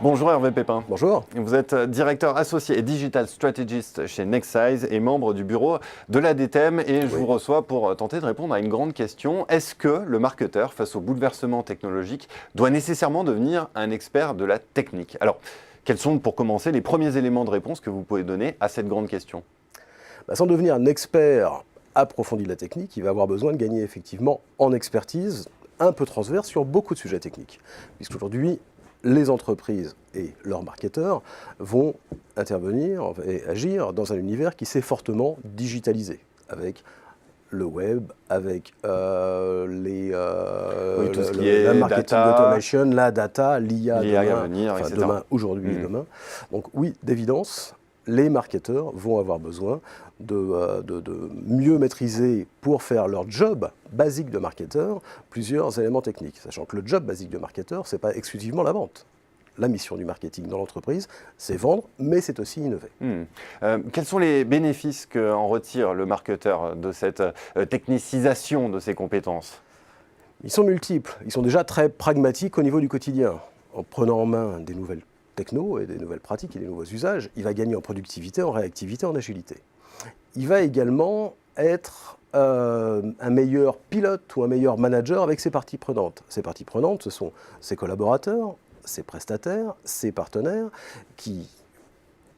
Bonjour Hervé Pépin. Bonjour. Vous êtes directeur associé et digital strategist chez Nextsize et membre du bureau de l'ADTEM et je vous reçois pour tenter de répondre à une grande question. Est-ce que le marketeur, face au bouleversement technologique, doit nécessairement devenir un expert de la technique? Alors, quels sont pour commencer les premiers éléments de réponse que vous pouvez donner à cette grande question? Sans devenir un expert approfondi de la technique, il va avoir besoin de gagner effectivement en expertise un peu transverse sur beaucoup de sujets techniques. Puisqu'aujourd'hui, les entreprises et leurs marketeurs vont intervenir et agir dans un univers qui s'est fortement digitalisé, avec le web, avec tout ce qui est la marketing data, automation, la data, l'IA demain, venir, etc. demain, aujourd'hui et demain. Donc oui, d'évidence, les marketeurs vont avoir besoin de mieux maîtriser, pour faire leur job basique de marketeur, plusieurs éléments techniques. Sachant que le job basique de marketeur, ce n'est pas exclusivement la vente. La mission du marketing dans l'entreprise, c'est vendre, mais c'est aussi innover. Quels sont les bénéfices qu'en retire le marketeur de cette technicisation de ses compétences? Ils sont multiples. Ils sont déjà très pragmatiques au niveau du quotidien. En prenant en main des nouvelles techno et des nouvelles pratiques et des nouveaux usages, il va gagner en productivité, en réactivité, en agilité. Il va également être un meilleur pilote ou un meilleur manager avec ses parties prenantes. Ces parties prenantes, ce sont ses collaborateurs, ses prestataires, ses partenaires qui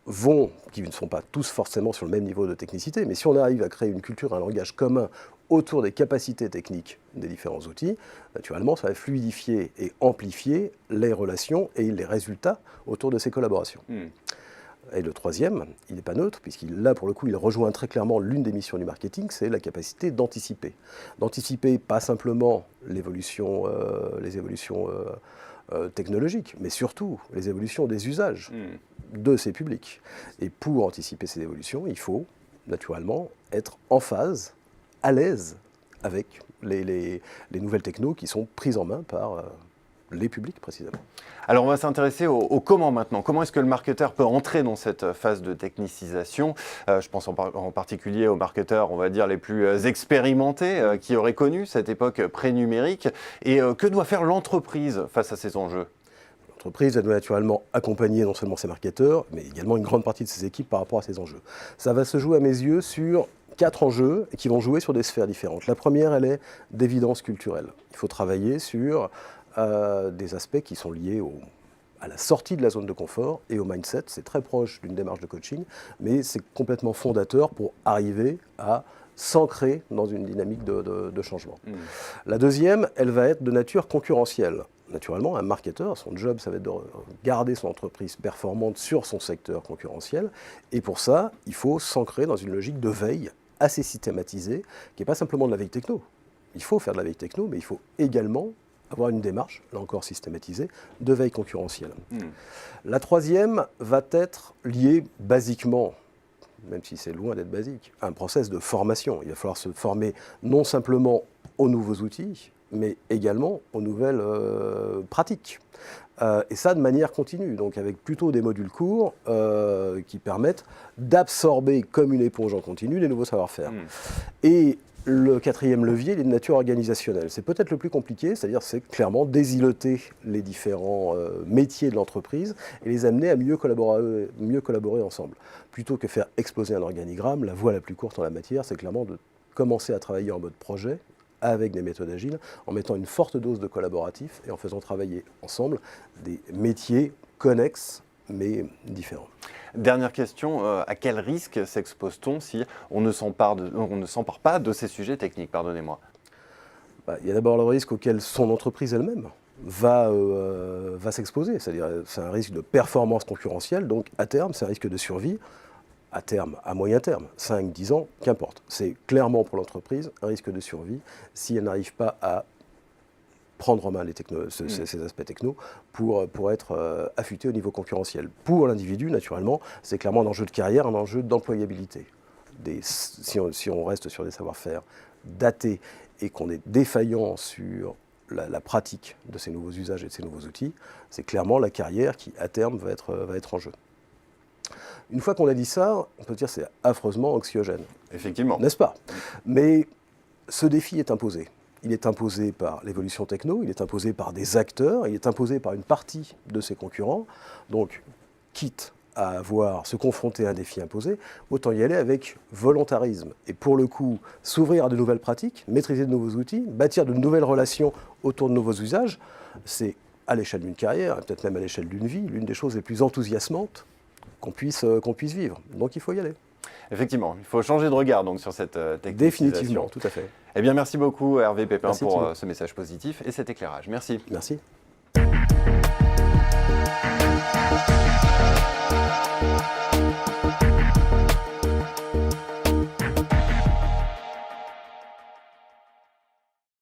ne sont pas tous forcément sur le même niveau de technicité, mais si on arrive à créer une culture, un langage commun autour des capacités techniques des différents outils, naturellement, ça va fluidifier et amplifier les relations et les résultats autour de ces collaborations. Et le troisième, il n'est pas neutre, puisqu'il pour le coup, il rejoint très clairement l'une des missions du marketing, c'est la capacité d'anticiper. D'anticiper pas simplement les évolutions technologiques, mais surtout les évolutions des usages de ces publics. Et pour anticiper ces évolutions, il faut naturellement être en phase, à l'aise avec les nouvelles technos qui sont prises en main par les publics précisément. Alors on va s'intéresser au comment maintenant. Comment est-ce que le marketeur peut entrer dans cette phase de technicisation? Je pense en particulier aux marketeurs, on va dire, les plus expérimentés qui auraient connu cette époque pré-numérique. Et que doit faire l'entreprise face à ces enjeux? L'entreprise, elle doit naturellement accompagner non seulement ses marketeurs, mais également une grande partie de ses équipes par rapport à ces enjeux. Ça va se jouer à mes yeux sur 4 enjeux qui vont jouer sur des sphères différentes. La première, elle est d'évidence culturelle. Il faut travailler sur des aspects qui sont liés à la sortie de la zone de confort et au mindset. C'est très proche d'une démarche de coaching, mais c'est complètement fondateur pour arriver à s'ancrer dans une dynamique de changement. La deuxième, elle va être de nature concurrentielle. Naturellement, un marketeur, son job, ça va être de garder son entreprise performante sur son secteur concurrentiel. Et pour ça, il faut s'ancrer dans une logique de veille assez systématisée, qui n'est pas simplement de la veille techno. Il faut faire de la veille techno, mais il faut également avoir une démarche, là encore systématisée, de veille concurrentielle. La troisième va être liée basiquement, même si c'est loin d'être basique, à un process de formation. Il va falloir se former non simplement aux nouveaux outils, mais également aux nouvelles pratiques. Et ça de manière continue, donc avec plutôt des modules courts qui permettent d'absorber comme une éponge en continu les nouveaux savoir-faire. Et le quatrième levier, il est de nature organisationnelle. C'est peut-être le plus compliqué, c'est-à-dire c'est clairement désiloter les différents métiers de l'entreprise et les amener à mieux collaborer ensemble. Plutôt que faire exploser un organigramme, la voie la plus courte en la matière, c'est clairement de commencer à travailler en mode projet, avec des méthodes agiles, en mettant une forte dose de collaboratif et en faisant travailler ensemble des métiers connexes mais différents. Dernière question, à quel risque s'expose-t-on si on ne s'empare pas de ces sujets techniques? Pardonnez-moi. Il y a d'abord le risque auquel son entreprise elle-même va s'exposer, c'est-à-dire c'est un risque de performance concurrentielle, donc à terme c'est un risque de survie. À terme, à moyen terme, 5, 10 ans, qu'importe. C'est clairement pour l'entreprise un risque de survie si elle n'arrive pas à prendre en main ces aspects techno pour être affûté au niveau concurrentiel. Pour l'individu, naturellement, c'est clairement un enjeu de carrière, un enjeu d'employabilité. Si on reste sur des savoir-faire datés et qu'on est défaillant sur la pratique de ces nouveaux usages et de ces nouveaux outils, c'est clairement la carrière qui, à terme, va être en jeu. Une fois qu'on a dit ça, on peut dire que c'est affreusement anxiogène. Effectivement. N'est-ce pas? Mais ce défi est imposé. il est imposé par l'évolution techno, il est imposé par des acteurs, il est imposé par une partie de ses concurrents. Donc, quitte à se confronter à un défi imposé, autant y aller avec volontarisme. Et pour le coup, s'ouvrir à de nouvelles pratiques, maîtriser de nouveaux outils, bâtir de nouvelles relations autour de nouveaux usages, c'est à l'échelle d'une carrière, peut-être même à l'échelle d'une vie, l'une des choses les plus enthousiasmantes qu'on puisse vivre. Donc il faut y aller. Effectivement, il faut changer de regard donc, sur cette technicisation. Définitivement, tout à fait. Eh bien, merci beaucoup Hervé Pépin Merci, pour Thibaut. ce message positif et cet éclairage. Merci. Merci.